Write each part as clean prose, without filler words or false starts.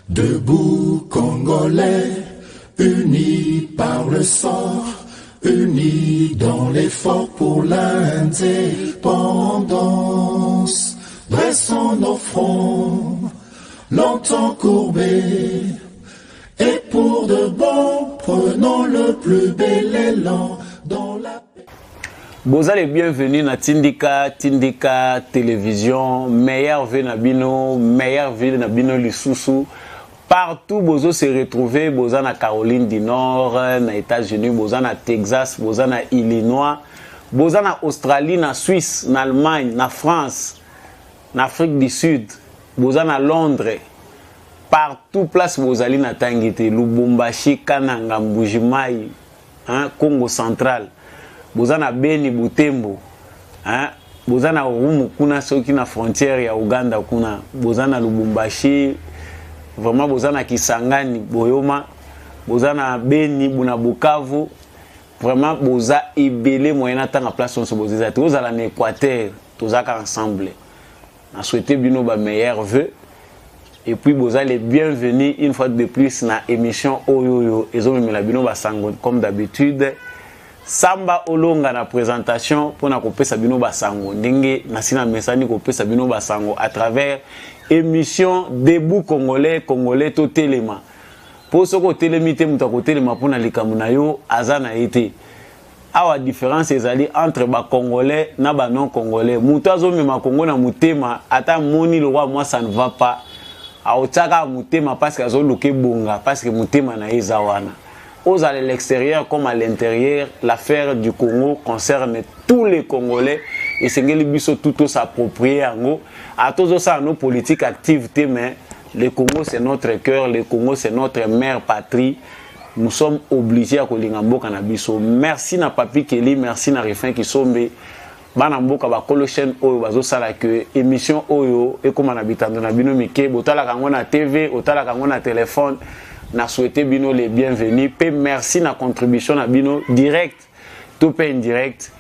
Debout Congolais, unis par le sort, unis dans l'effort pour l'indépendance. Dressons nos fronts, longtemps courbés, et pour de bon, prenons le plus bel élan dans la paix. Vous allez bienvenue à Tindika Télévision, meilleure vie Nabino, meilleure vie Nabino Lisusu. Partout, vous se retrouver, vous en Caroline du Nord, aux États-Unis, vous en Texas, vous en Illinois, vous en Australie, en Suisse, en Allemagne, en France, en Afrique du Sud, vous en Londres. Partout, place vous allez na Tangite, Lubumbashi, Kananga, Mbujimai, Congo central. Vous en Beni, Butembo, vous en Rumu, kuna soki na frontière ya Uganda, kuna, vous en Lubumbashi. Vraiment, vous avez Kisangani, Boyoma, vous avez Beni, Bukavu. Vraiment, vous avez ébélé moyen temps à place où vous êtes. Vous avez l'Équateur, tous ensemble. On souhaite bien nos meilleurs vœux. Et puis, vous allez bienvenue une fois de plus dans l'émission Oyoyo. Et vous avez comme d'habitude. Samba Olonga na présentation pour na couper Sabino Basango. Ndenge nasina mesani couper Sabino Basango à travers émission Debout Congolais to téléma. Pour ce que télémité muta ko téléma pour na likamuna yo azana été. Awa différence ezali entre ba Congolais na ba non Congolais. Muta zo mema Congo na mutema ata moni le roi moi ça ne va pas. Aotaka mutema parce que azo loke bonga parce que mutema na ezawana. Aux à l'extérieur comme à l'intérieur, l'affaire du Congo concerne tous les Congolais et c'est que les biso tout s'approprier en gros. À tous ça nos politiques activités, mais le Congo c'est notre cœur, le Congo c'est notre mère patrie. Nous sommes obligés à kolingambo kanabiso. Merci na Papi Kelly, merci na Refin qui sombe. Banamboka ba kolo chaîne oyo bazo sala que émission oyo et comme on habite dans bino mike, botala kango na TV, botala kango na téléphone. Na souhaité bino les bienvenus. Pe merci na contribution na bino direct, tout pe indirect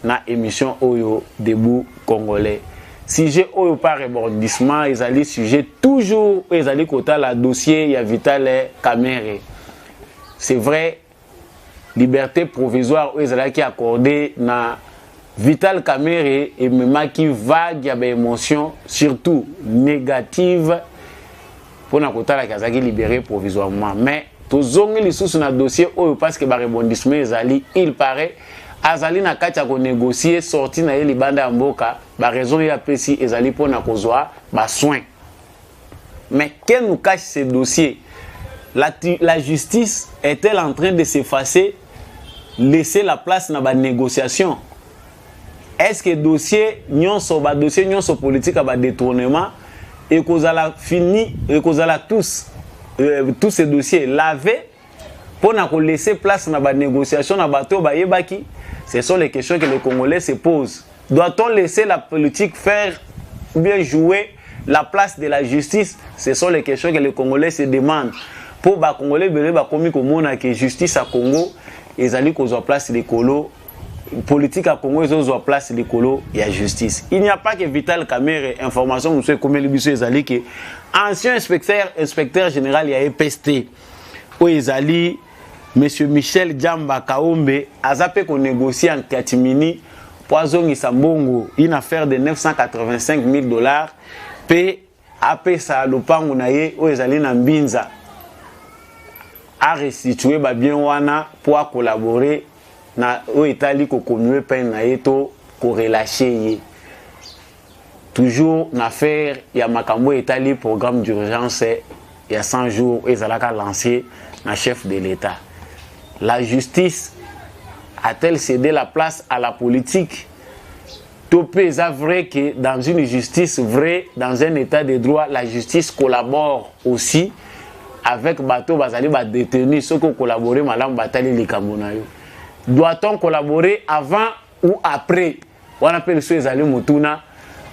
na émission Oyo Debout Congolais. Sujet Oyo par rebondissement, ils allaient sujet toujours, ils allaient côté la dossier ya Vital Kamerhe. C'est vrai, liberté provisoire ils allaient qui accordé na Vital Kamerhe et même qui vague ya émotion surtout négative. Pour na kotala kazaki libéré provisoirement mais tozongi lisusu na dossier oyo parce que ba rebondissement ezali il paraît azali na kati ya ko négocier sorti na ye libanda mboka ba raison ya pesi ezali pona kozwa ba soin. Mais qu'elle nous cache ce dossier? La justice est-elle en train de s'effacer, laisser la place na ba négociation? Est-ce que dossier nyonso politique ba détournement et qu'on a fini, et qu'on a tous ces dossiers lavés pour nous laisser place dans la négociation, dans la bateau, ce sont les questions que les Congolais se posent. Doit-on laisser la politique faire ou bien jouer la place de la justice? Ce sont les questions que les Congolais se demandent. Pour les Congolais, que justice à Congo, ils allaient qu'on soit place des colos. Politique à Congo, ils ont place de colo et à justice. Il n'y a pas que Vital Kamerhe, information, nous savons combien les bisous ezali que ancien inspecteur général il y a EPST où ezali monsieur Michel Djamba Kaombe a zappé qu'on négocie en catimini poison Isambongo une affaire de 985 000 $. P AP sa lopango na ye où ezali na Mbinza a restitué ba bien wana pour collaborer na o Italie ko commuer peine na eto ko relâcher toujours na affaire ya makambo Italie programme d'urgence il y a 100 jours et zalaka lancé na chef de l'État. La justice a-t-elle cédé la place à la politique? Topé ça vrai que dans une justice vraie, dans un état de droit, la justice collabore aussi avec bateau bazali ba détenus ceux qui collaborent malam batali likamonayo. Doit-on collaborer avant ou après? On appelle ça ezali mutuna.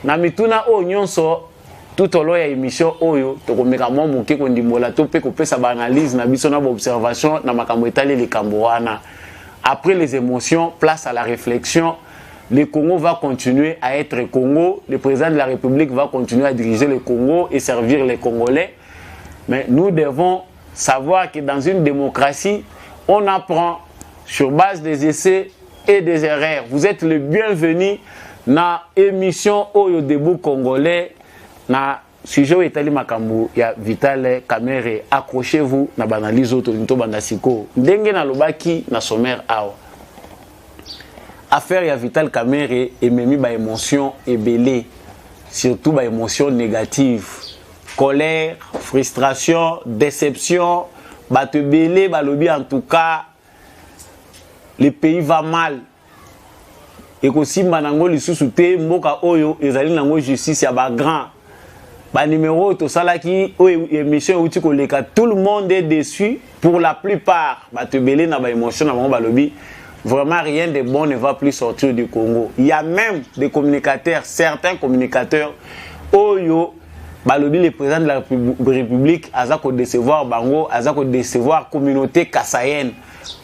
Na mituna o nyonso tout au long ya émission oyo to komeka mo moke ko ndimbola to pe ko pesa ba analyse na biso na observation na makambo etali likambo wana. Après les émotions, place à la réflexion. Le Congo va continuer à être Congo. Le président de la République va continuer à diriger le Congo et servir les Congolais. Mais nous devons savoir que dans une démocratie, on apprend sur base des essais et des erreurs. Vous êtes le bienvenu dans l'émission Oyo Debout Congolais, na sujet Etali Makambu ya Vital Kamerhe. Accrochez-vous na banalize auto nto bandasiko. Ndenge na lobaki na sommaire awa. Affaire ya Vital Kamerhe ememi ba émotion ebelé, surtout ba émotion négative. Colère, frustration, déception, bato belé balobi en tout cas le pays va mal. Et que si manango lisusu te mboka oyo ezali nango justice ya ba grand ba numéro to salaki oyo émission uti koleka, tout le monde est déçu pour la plupart. Bato belé na ba émotion na bango balobi vraiment rien de bon ne va plus sortir du Congo. Il y a même des communicateurs, certains communicateurs oyo balobi le président de la République azako décevoir bango, azako décevoir communauté kassaïenne.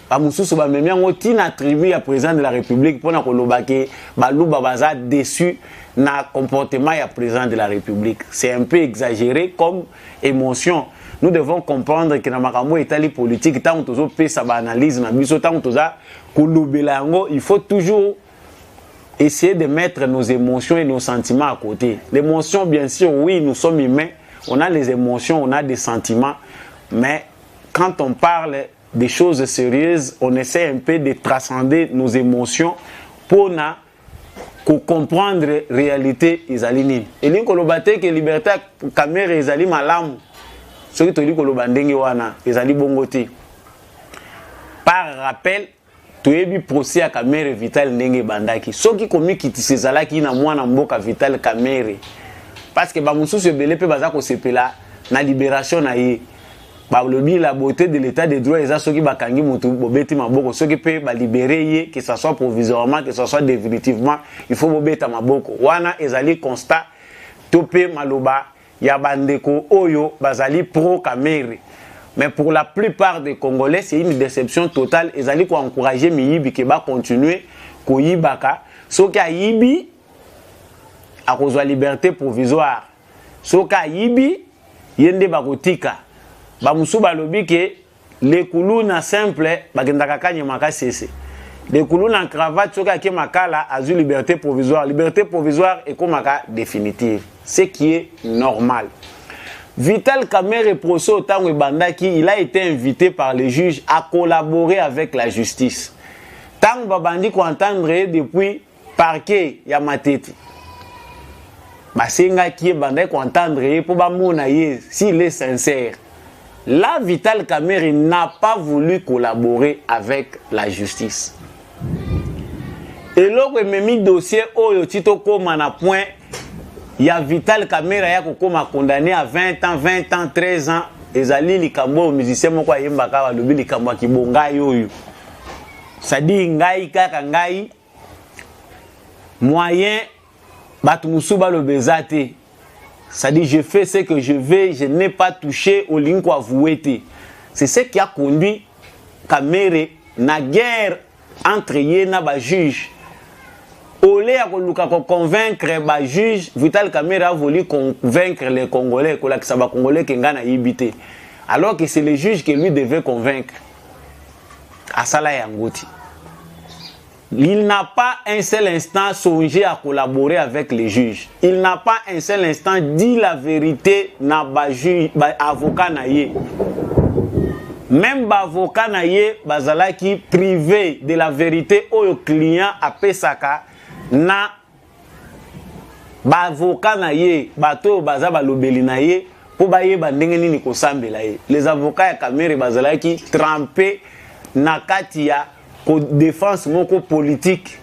Bamususu ba memi yango tina tribu ya président de la République pona kolobake baluba baza déçu na comportement ya président de la République. C'est un peu exagéré comme émotion. Nous devons comprendre que na makambo etali politique tant tozo pesa ba analyse na biso tant toza kolobela yango, il faut toujours essayer de mettre nos émotions et nos sentiments à côté. L'émotion, bien sûr, oui, nous sommes humains, on a les émotions, on a des sentiments, mais quand on parle des choses sérieuses, on essaie un peu de transcender nos émotions pour comprendre la réalité isalinine. Et l'in kolobate que liberté Kamerhe ezali malamu, ce qui te dit kolobandenge wana ezali bongote. Par rappel, toyebi procès à Kamerhe Vital ndenge bandaki. Soki komi kitisi ezalaki na mwana mboka Vital Kamerhe. Parce que ba mususu ebele pe baza ko sepela na libération na ye. Balobi la beauté de l'état de droit eza soki bakangi mutu bobeti maboko, soki pe ba libérer ye, que ça soit provisoirement, que ça soit définitivement, il faut bobeta maboko. Wana ezali constat topé maloba ya bandeko oyo bazali pro Kamerhe. Mais pour la plupart des Congolais, c'est une déception totale. Ils allaient encourager Miyibi qui va continuer koyibaka. Soki ayibi a cause de la liberté provisoire. Soki ayibi yende bakotika. Ba musu balobi ke les koulou na simple bakendaka kanye makasese. Les koulou na cravate soki ake makala azu liberté provisoire. Liberté provisoire et komaka définitive. Ce qui est normal. Vital Kamerhe procès autant Bandaki, il a été invité par les juges à collaborer avec la justice. Tant babandi ko entendre depuis parquet ya Matete. Basenga qui bandai ko entendre pour ba mona ye s'il est sincère. Là Vital Kamerhe n'a pas voulu collaborer avec la justice. Et l'autre memi dossier oyo tito koma na point. Il y a Vital Kamerhe ya kokoma condamné à 20 ans, 13 ans. Ezali likambo musicien moko ayembaka balobi likambo kibonga yoyo. Sadi ngai kaka ngai moyen batu musu balobezate. Sadi je fais ce que je veux, je n'ai pas touché au linko avoué. C'est ce qui a conduit Kamerhe na guerre entre ye na ba juge. Au lieu de convaincre les juges, Vital Kamerhe a voulu convaincre les Congolais, les Congolais qui ont habité. Alors que c'est les juges qui lui devaient convaincre. Asala Yangoti. Il n'a pas un seul instant songé à collaborer avec les juges. Il n'a pas un seul instant dit la vérité na avocat naye. Même avocat naye bazala qui privé de la vérité au client à Pesaka. Na avocat na ye bato baza balobeli na ye po ba ye bandenge nini ko sambela ye. Les avocats ya Kamerhe bazala ki trempé na kati ya ko défense moko politique.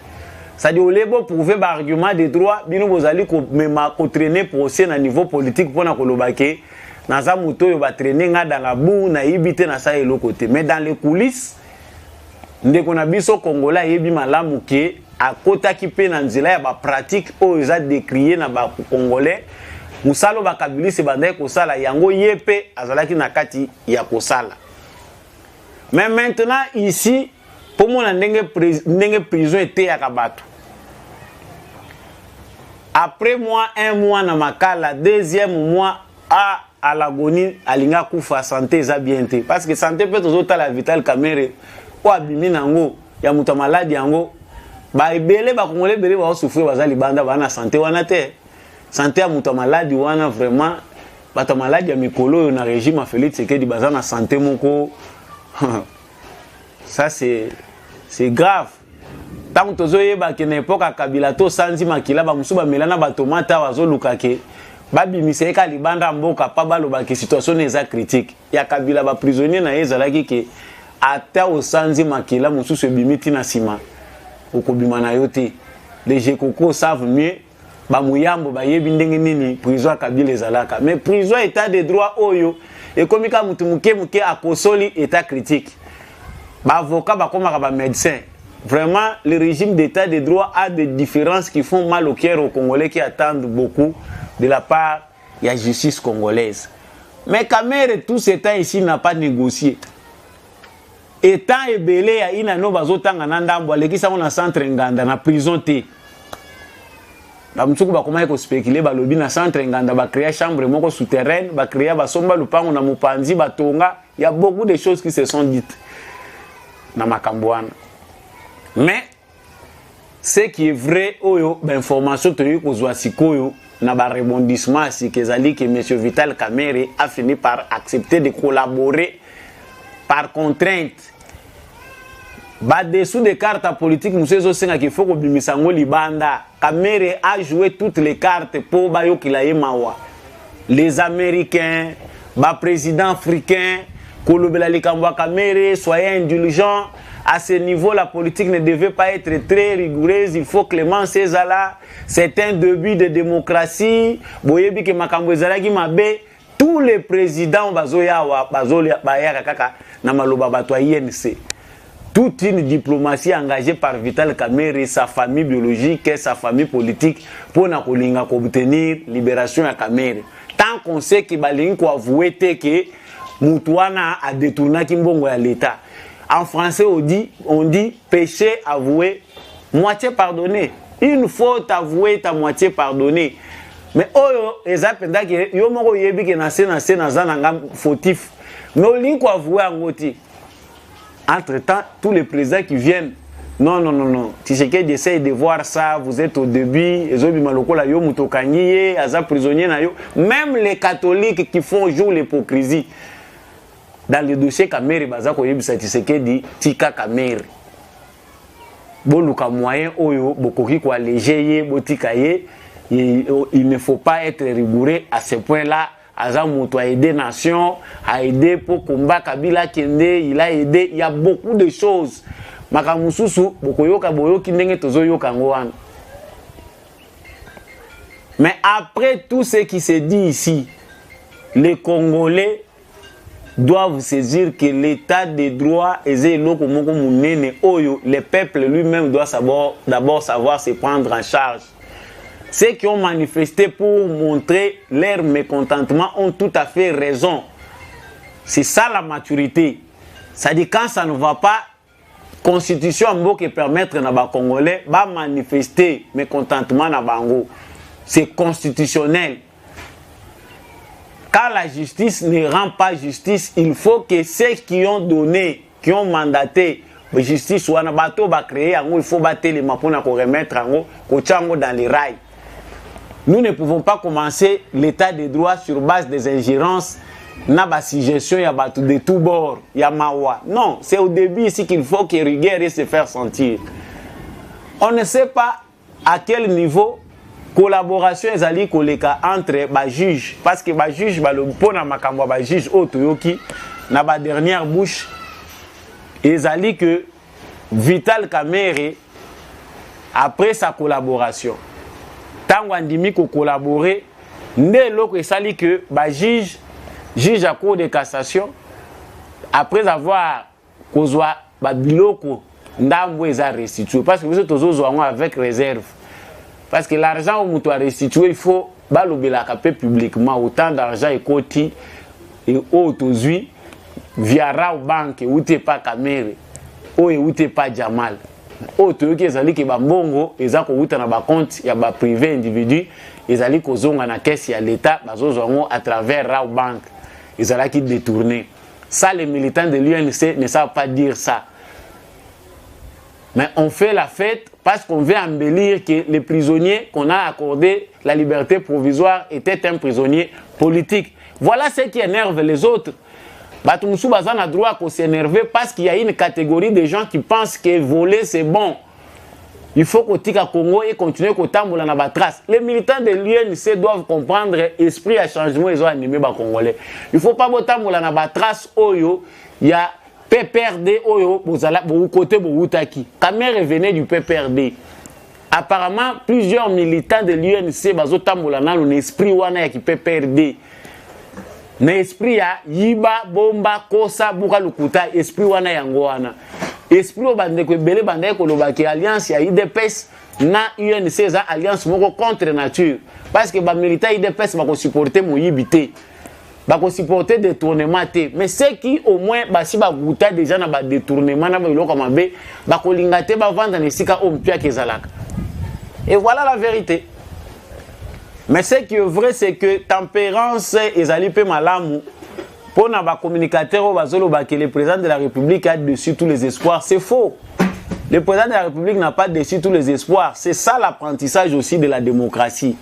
Ça dit au lebo prouver ba argument de droit bino bozali ko mema ko traîner procès na niveau politique pona ko lobake na za muto yo ba traîner nga dans la boue na ibité na sa elo côté. Mais dans les coulisses ndeko na biso Congolais yebi malamu ke à kota ki pe na nzela ya ba pratique o eza décrié na ba Congolais musalo ba kabili se bandai ko sala yango yepe azalaki na kati ya ko sala. Mais maintenant ici pour moi ndenge prison était ya kabato. Après moi un mois na makala, deuxième mois à à l'agonie alinga kufa santé eza bien te parce que santé peut toujours la Vital Kamerhe o abimi nango ya muta malade yango ba ebele ba congolais belé ba souffrir bazali banda ba na santé wana te santé ya muta malade wana vraiment bata malade ya mikolo na régime a Félix Tshisekedi baza na santé moko ça c'est grave. Tant que zoyeba que n'époque à Kabila to sanzi makila ba musuba melana ba tomata wazoluka ke babi miseka libanda mboka pa baloba ke situation eza critique ya Kabila ba prisonnier na ezalaki ke ata o sanzi makila mususu ebimiti na sima okobima na yote les Jekoko savent mieux ba muyambo ba yebi ndenge nini prison ya Kabila ezalaka mais prison état de droit oyo ekomika mutu muke akosoli état critique ba avocat ba komaka ba médecin. Vraiment, le régime d'état de droit a des différences qui font mal au cœur aux Congolais qui attendent beaucoup de la part de la justice congolaise. Mais Kamerhe, tout ce temps ici, n'a pas négocié. Étant ébélé, il y a un bazotanga nandambo, les qui sont dans centre nganda, na prison té. La mtsuku ba comment ko spéculer ba lobi na centre nganda ba créer chambre moko souterraine, ba créer ba somba lupango na mupanzi ba tonga, il y a beaucoup de choses qui se sont dites na makambwana. Mais ce qui est vrai, l'information que nous avons na ba rebondissement, c'est que M. Vital Kamerhe a fini par accepter de collaborer par contrainte. Dessous des cartes politiques, nous savons qu'il faut que Bimisango Libanda, Kamerhe a joué toutes les cartes pour Bayo Kilaïmawa. Les Américains, le président africain, Kolobela Likambwa Kamerhe, soyez indulgents. À ce niveau, la politique ne devait pas être très rigoureuse. Il faut clément Césala. C'est un début de démocratie. Boyebi ke makambo ezalaki mabe. Tous les présidents bazoyawa bayaka kaka na maloba bato INC. Toute une diplomatie engagée par Vital Kamerhe, sa famille biologique et sa famille politique pour na kolinga ko obtenir libération ya Kamerhe. Tant qu'on sait que balingi ko avouer que Mutuana a détourné kimbongo ya l'État. En français, on dit péché avoué, moitié pardonné. Une faute avouée, ta moitié pardonnée. Mais oh, ezapenda ki yo moko yebi ke na zana fautif. Mais au lieu avoué angoti. Entre-temps, tous les présidents qui viennent, non. Tshisekedi essaye de voir ça, vous êtes au début, ezobi malokola yo mutokanyiye, aza prisonnier na yo. Même les catholiques qui font jour l'hypocrisie. Dans le dossier Kamerhe bazako yebisa Tshisekedi tika Kamerhe boluka moyen oyo bokoki ko alléger botika ye il ne faut pas être rigoureux à ce point là aza moto a aidé nation a aidé pour combattre Kabila Kende il a aidé il y a beaucoup de choses makamususu bokoyoka boyoki ndenge tozoyoka ngwana. Mais après tout ce qui se dit ici, les Congolais doivent saisir que l'état de droit le peuple lui-même doit d'abord savoir se prendre en charge. Ceux qui ont manifesté pour montrer leur mécontentement ont tout à fait raison. C'est ça la maturité. Ça dit quand ça ne va pas, constitution qui permettre aux Congolais de manifester mécontentement na bango. C'est constitutionnel. Quand la justice ne rend pas justice, il faut que ceux qui ont donné, qui ont mandaté la justice, soit créé, il faut battre les mains pour remettre dans les rails. Nous ne pouvons pas commencer l'état de droit sur base des ingérences, na ba suggestion ya batu de tout bord, ya mawa. Non, c'est au début ici qu'il faut que rigueur se faire sentir. On ne sait pas à quel niveau collaboration ezali koleka entre ba juge parce que ba juge ba le pona makambo ba juge otoyoki na ba dernière bouche ezali que Vital Kamerhe après sa collaboration tango andimi ko collaborer nde loko esali que ba juge à cour de cassation après avoir kozwa ba biloko ndambo eza restitué parce que vous êtes toujours avec réserve. Parce que l'argent où tu as restitué, il faut balobelaka publiquement autant d'argent et côté et autozui via la banque où tu pas Kamerhe ou où tu pas Jamal. auto qui ezali ke ba mbongo ezako uta na ba compte ya ba privé individu ezali kozonga na caisse ya l'état bazozongo à travers Rao Bank ezala qui détourné. Ça les militants de l'UNC ne savent pas dire ça. Mais on fait la fête parce qu'on veut embellir que les prisonniers qu'on a accordé la liberté provisoire étaient un prisonnier politique. Voilà ce qui énerve les autres. Batumsou Bazan a droit à s'énerver parce qu'il y a une catégorie de gens qui pensent que voler c'est bon. Il faut qu'au Tika Congo et continuer qu'au Tamboula na trace. Les militants de l'UNC doivent comprendre l'esprit à changement ils ont animé les Congolais. Il ne faut pas que Tamboula na trace oyo, il y a PPRD oyo, vous côté Boutaki. Kamer revenait du PPRD. Apparemment, plusieurs militants de l'UNC bazo Tamboula na l'esprit wana qui PPRD. L'esprit ya yiba bomba kosa buka lukuta esprit wana yango wana esprit o bande ko belé bande ko lobaki alliance ya IDPS na UNC za alliance moko contre nature parce que ba militaire IDPS ba ko supporter moyibité ba ko supporter détournement té mais ceux qui au moins ba si ba guta déjà na ba détournement na ba iloko mabe ba ko lingate ba vendre na sika o mpia kezalaka et voilà la vérité. Mais ce qui est vrai, c'est que tempérance et zalipe malamu pour na ba communicateur que le président de la République a dessus tous les espoirs, c'est faux. Le président de la République n'a pas dessus tous les espoirs. C'est ça l'apprentissage aussi de la démocratie.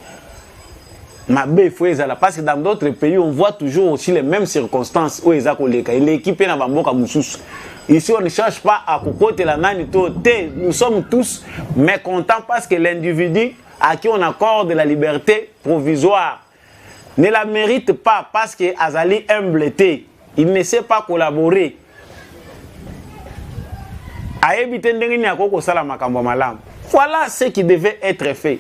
Parce que dans d'autres pays, on voit toujours aussi les mêmes circonstances où l'équipe n'a pas moussous. Ici, on ne cherche pas à cocoter la nanité. Nous sommes tous mécontents parce que l'individu à qui on accorde la liberté provisoire ne la mérite pas parce que Azali humble-té. Il ne sait pas collaborer. Voilà ce qui devait être fait.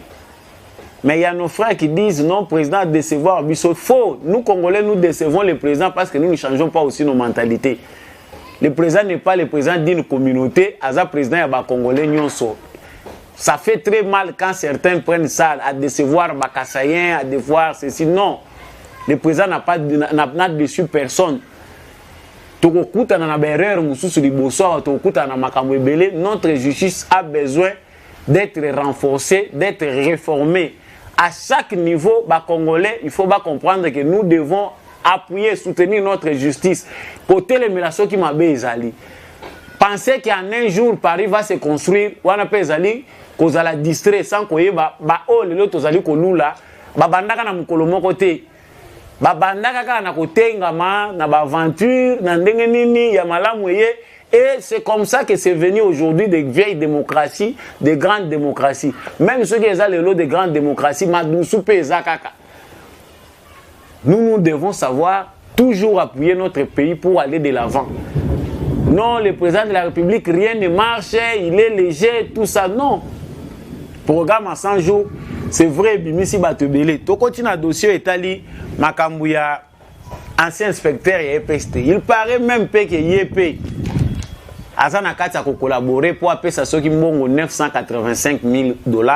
Mais il y a nos frères qui disent non, président, décevoir. C'est faux. Nous, Congolais, nous décevons le président parce que nous ne changeons pas aussi nos mentalités. Le président n'est pas le président d'une communauté. Aza président, il y a Congolais, nyonso. Ça fait très mal quand certains prennent ça à décevoir Bakassayen, à décevoir ceci. Non, le président n'a pas dessus personne. Notre justice a besoin d'être renforcée, d'être réformée. À chaque niveau, Congolais, il faut comprendre que nous devons appuyer, soutenir notre justice. Côté les mélations qui m'a bezali. Pensez qu'en un jour, Paris va se construire, on a bezali. Qu'on a la distrait sans qu'on y ait les autres allés qu'on nous là bandaka na mukolo moko te bandaka ka na kotengama na ba aventure na ndenge nini ya malamu ye et c'est comme ça que c'est venu aujourd'hui des vieilles démocraties, des grandes démocraties. Même ceux qui ont les lots de grandes démocraties madousu pe zakaka. Nous devons savoir toujours appuyer notre pays pour aller de l'avant. Non, le président de la République, rien ne marche, il est léger, tout ça, non. Programme à 100 jours, c'est vrai, Bimisi Batebele. Tu continues à dossier Etali, Makambouya, ancien inspecteur et EPST. Il paraît même que YEP, Azana Kati a collaboré pour appeler ça ceux qui m'ont 985 000 $.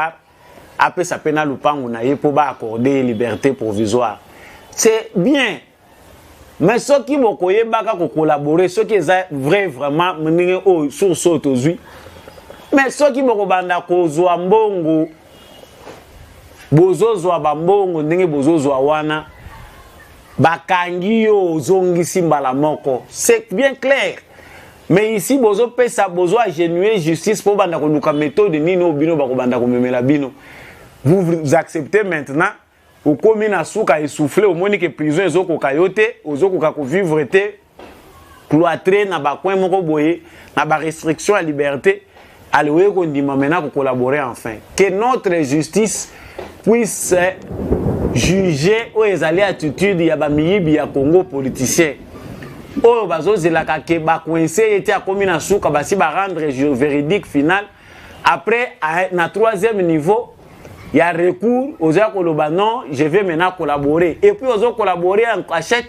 Après ça, pénal ou pas, on a pour accorder liberté provisoire. C'est bien. Mais ceux qui m'ont collaboré, ceux qui sont vrai, vraiment, sur ce aujourd'hui. Mais ceux qui m'ont kozwa mbongo bozo zwa bambongo ndenge bozo zwa wana bakangi yo zongisi mbala moko, c'est bien clair. Mais ici bozo pesa bozo agénuer justice pour banda ko luka méthode nino bino bako banda ko memela bino. Vous acceptez maintenant au komi na suka essoufflé au moni que prison ezoko kayote ozoko ka ko vivre te cloîtré na ba coin moko boye na ba restriction à liberté. Allez, on dit maintenant pour collaborer enfin. Que notre justice puisse juger où les allées attitudes il y a bamiyibi ya Congo politicien. Oh bazo zelaka ke ba coincé était à commune souka basi ba rendre véridique final. Après à na troisième niveau, il y a recours aux koloba non, je vais maintenant collaborer et puis aux collaborer en cachette.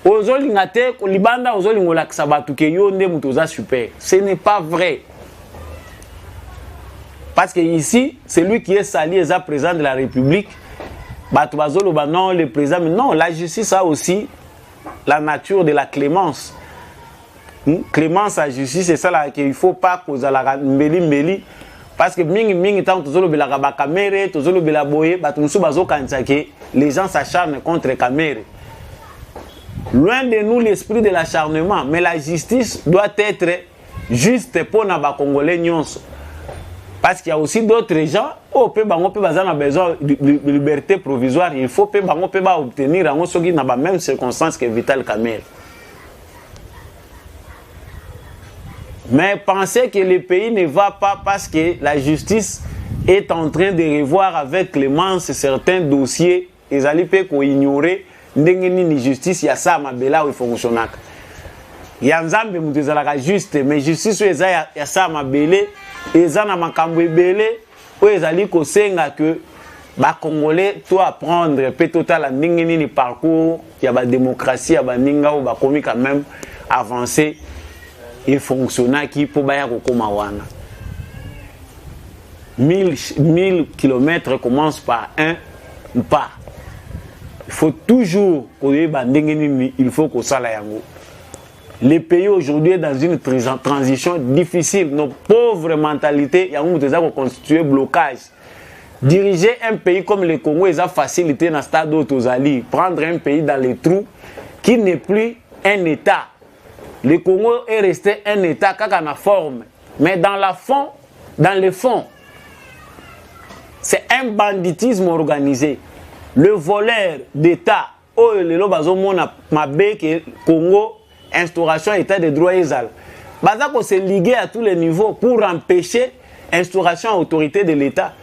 Ozo lingate libanda ozo lingola ksabatu ke yonde mutoza super. Ce n'est pas vrai. Parce que ici, c'est lui qui est sali et président de la République. Batoubazo non, le président, mais non, la justice a aussi la nature de la clémence. Clémence à justice, c'est ça là qu'il ne faut pas cause à la mbeli. Parce que mingi tant tous les caméras, tous les boye, les gens s'acharnent contre les caméras. Loin de nous l'esprit de l'acharnement, mais la justice doit être juste pour les Congolais. Parce qu'il y a aussi d'autres gens qui ont besoin de liberté provisoire. Il faut obtenir dans les mêmes circonstances que Vital Kamerhe. Mais pensez que le pays ne va pas parce que la justice est en train de revoir avec clémence certains dossiers. Ils allaient pas ignorer la justice, il y a ça mabela où il fonctionne. Il y a nzambe mutezalaka juste, mais justice où il y a ça mabela, et ça na makambo ebele où ils allaient kosenga que ba Congolais doit apprendre peut total ni parcours, il y a la démocratie, il y a ba ninga ou ba komi quand même avancer. Et fonctionner qui pour baya kokoma wana 1000 km commence par un pas. Il faut toujours il faut que ça la yango. Le pays aujourd'hui est dans une transition difficile. Nos pauvres mentalités, il y a un constitué blocage. Diriger un pays comme le Congo, ils ont facilité dans le stade d'Otozali. Prendre un pays dans les trous qui n'est plus un État. Le Congo est resté un État qui a une forme. Mais dans le fond, c'est un banditisme organisé. Le voleur d'État, le Congo, instauration État de droit Ezal. Bazako s'est ligué à tous les niveaux pour empêcher l'instauration à autorité de l'État.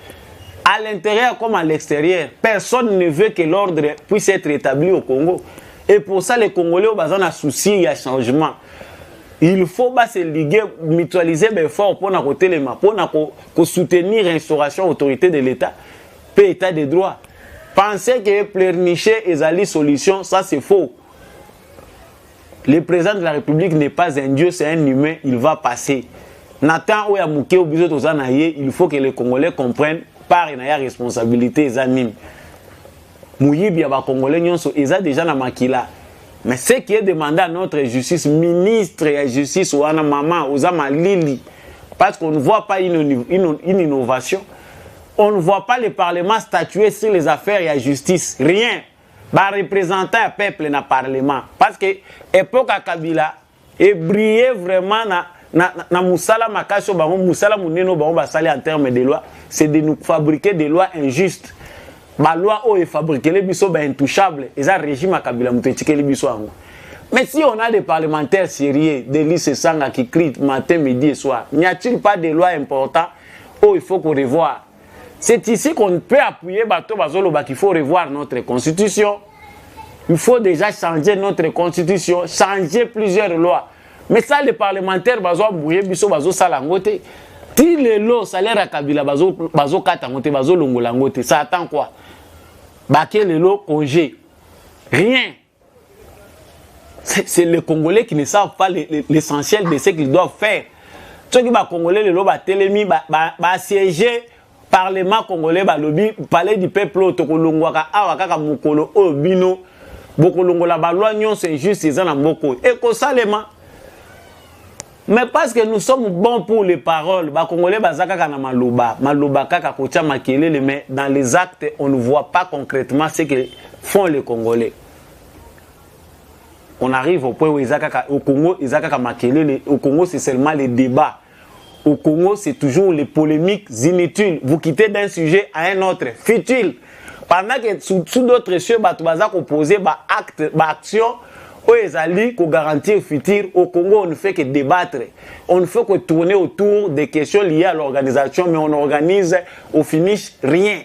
À l'intérieur comme à l'extérieur, personne ne veut que l'ordre puisse être établi au Congo. Et pour ça, les Congolais ont besoin d'un souci, il y a changement. Il faut se liguer, mutualiser mes efforts pour soutenir l'instauration autorité de l'État, puis État de droit. Penser que pleurnicher et aller solution, ça c'est faux. Le président de la République n'est pas un dieu, c'est un humain, il va passer. Nathan Oyamouké au biso tozanaye, il faut que les Congolais comprennent par une responsabilité examine. Mouyibi ba Congolais nyonso eza déjà na makila. Mais ce qui est demandé à notre justice, ministre de la justice, ou à maman, aux Amalili, parce qu'on ne voit pas une innovation, on ne voit pas le Parlement statuer sur les affaires et la justice. Rien. Bah, représentant le peuple dans le Parlement. Parce que l'époque à Kabila, et briller vraiment na Moussala Makacho, Moussala Mouneno, en termes de loi, c'est de nous fabriquer des lois injustes. La loi est fabriquée, les biso intouchables, et ça régime à Kabila les biso. Mais si on a des parlementaires sérieux, des listes sangs qui crient matin, midi et soir, n'y a-t-il pas de lois importantes où il faut qu'on revoie? C'est ici qu'on peut appuyer Bato Bazolo qu'il faut revoir notre constitution. Il faut déjà changer notre constitution, changer plusieurs lois. Mais ça, les parlementaires Bazo Bouye biso Bazo Salangote. Si les lois salaire à Kabila Bazo Katangote, Bazo Longolangote, ça attend quoi? Baké les lots congé. Rien. C'est les Congolais qui ne savent pas l'essentiel de ce qu'ils doivent faire. Ceux qui sont Congolais, les lots télémi, siéger, Parlement congolais, lobby, palais du peuple, Tokolongwaka, Awakaka Mukolo, Obino, Bokolongola, Baloi, Nyon, c'est juste, ils en ont beaucoup. Et que ça, les mains. Mais parce que nous sommes bons pour les paroles, Congolais, Bazaka na Maloba, Maloba Kaka Kocha Makele, mais dans les actes, on ne voit pas concrètement ce que font les Congolais. On arrive au point où au Congo, au Congo, c'est seulement les débats. Au Congo, c'est toujours les polémiques inutiles. Vous quittez d'un sujet à un autre, futile. Pendant que sous d'autres cieux, Batoubaza opposé, acte, action, où ils allaient garantir le futur. Au Congo, on ne fait que débattre. On ne fait que tourner autour des questions liées à l'organisation, mais on organise au finish rien.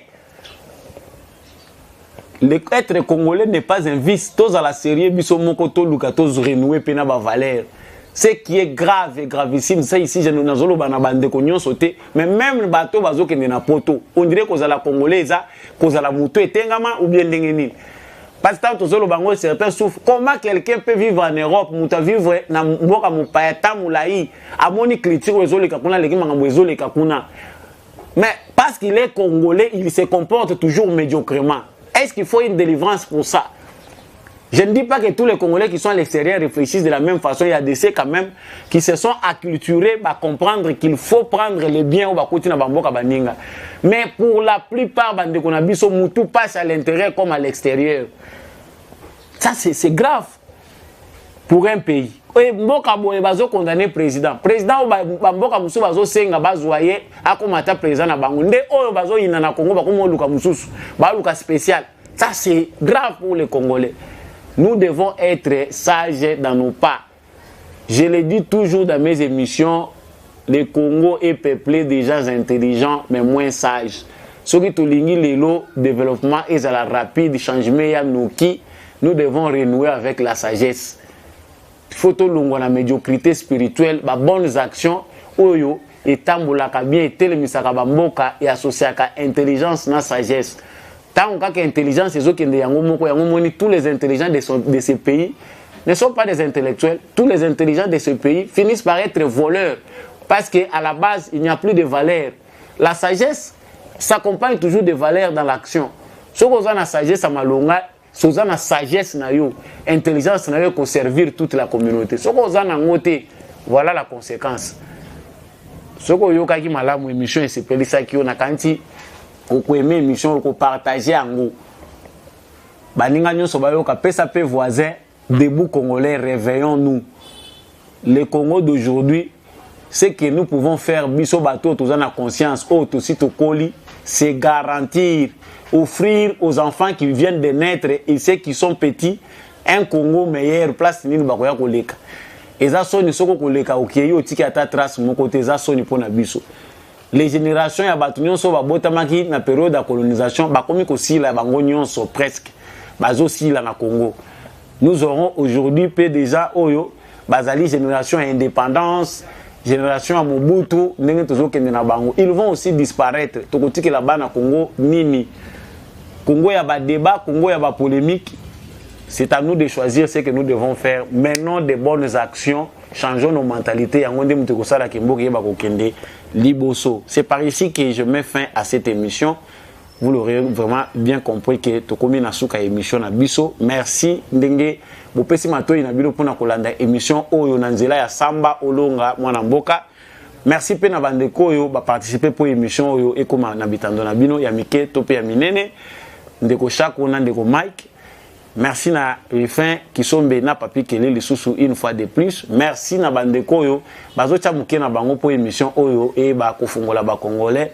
Être congolais n'est pas un vice. Tous à la série, Bissomokoto, Lukatos, renoué, Penaba Valère. Ce qui est grave et gravissime, ça ici, je n'ai pas sauté, mais même le bateau va na poto. On dirait qu'on a la Congolais, qu'on a la moto et tengama ou bien n'engeni. Parce que certains souffrent. Comment quelqu'un peut vivre en Europe, muta vivre na mboka mupayata mulaï, à moni critique aux les kakuna, les kimangabouezo les kakuna. Mais parce qu'il est congolais, il se comporte toujours médiocrement. Est-ce qu'il faut une délivrance pour ça? Je ne dis pas que tous les Congolais qui sont à l'extérieur réfléchissent de la même façon. Il y a des ceux quand même qui se sont acculturés à comprendre qu'il faut prendre les biens au Bakouti na Bamboka Baninga. Mais pour la plupart, tout passe à l'intérieur comme à l'extérieur. Ça, c'est grave pour un pays. Et Mboka Boye bazo condamné président. Président Bamboka Musu bazo senga bazoye akomata président na bango. Nde oyo bazo ina na Congo bakomo luka mususu. Ba luka spécial. Ça, c'est grave pour les Congolais. Nous devons être sages dans nos pas. Je le dis toujours dans mes émissions, le Congo est peuplé de gens intelligents, mais moins sages. Ce qui est le développement est à la rapide changement, nous devons renouer avec la sagesse. Il faut que la médiocrité spirituelle, les bonnes actions, oyo, et tamboulaka bien, et telemisaka bamboka, et associé à intelligence na sagesse. Tant que l'intelligence, tous les intelligents de ce pays ne sont pas des intellectuels. Tous les intelligents de ce pays finissent par être voleurs. Parce qu'à la base, il n'y a plus de valeur. La sagesse s'accompagne toujours de valeurs dans l'action. Ce qu'on a la sagesse à Malonga, ce qu'on a la sagesse, l'intelligence pour servir toute la communauté. Ce qu'on a la moté, voilà la conséquence. Ce qu'on a la émission, c'est ça qui a kanti. Oko aimer émission oko partager ango baninga nyonso bayoka pesa pe voisin debout congolais réveillons-nous. Le Congo d'aujourd'hui, ce que nous pouvons faire biso bato tous en a conscience auto sito koli, c'est garantir offrir aux enfants qui viennent de naître et ceux qui sont petits un Congo meilleur place nini bakoya koleka. Eza soni soko koleka okiyi otiki ata trace mon côté eza soni pona biso. Les générations ya batu nyonso babotamaki na période de colonisation bakomi kosila bango nyonso presque bazo sila na Congo. Nous aurons aujourd'hui peu déjà oyo bazali génération à indépendance, génération à Mobutu ndenge tozokende na bango. Ils vont aussi disparaître. Tokotiki là-bas na Congo nini. Congo ya ba débat, Congo ya ba polémique. C'est à nous de choisir ce que nous devons faire. Menons des bonnes actions, changeons nos mentalités. C'est par ici que je mets fin à cette émission. Vous l'aurez vraiment bien compris que Tokomi Nasuka émission na biso. Merci ndenge bopesi matoi na bilo pona kolanda émission oyo nanzela ya Samba Olonga mwana mboka. Merci pe na bandeko oyo ba participer pour émission oyo ekoma na bitando na bino ya mike to pe ya minene ndeko Chako na ndeko Mike. Merci na Rifin qui sont na papi kele les sous une fois de plus. Merci na bandeko yo bazo chamuke na bango pour émission oyo e ba kofungola ba congolais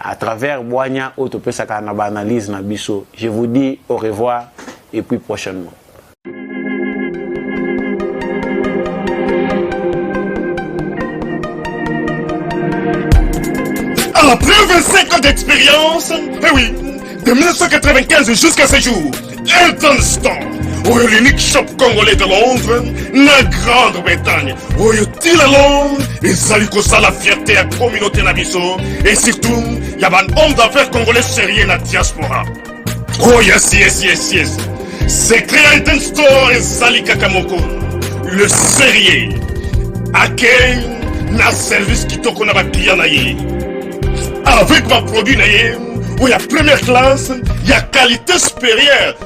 à travers Boanya autopesa kana ba analyse na biso. Je vous dis au revoir et puis prochainement. Après 25 ans d'expérience, eh oui, de 1995 jusqu'à ce jour, Eltonston, l'unique shop congolais de Londres, la Grande-Bretagne, Tilalong, et Salikosa la fierté à la communauté Nabiso, et surtout, il y a un homme d'affaires congolais sérieux dans la diaspora. Oh yes, yes, yes, yes. C'est créé Eltonston et Salika Kamoko, le sérieux, accueil, na service qui t'a qu'on a client naïe. Avec ma produit naïe, où il y a première classe, il y a qualité supérieure.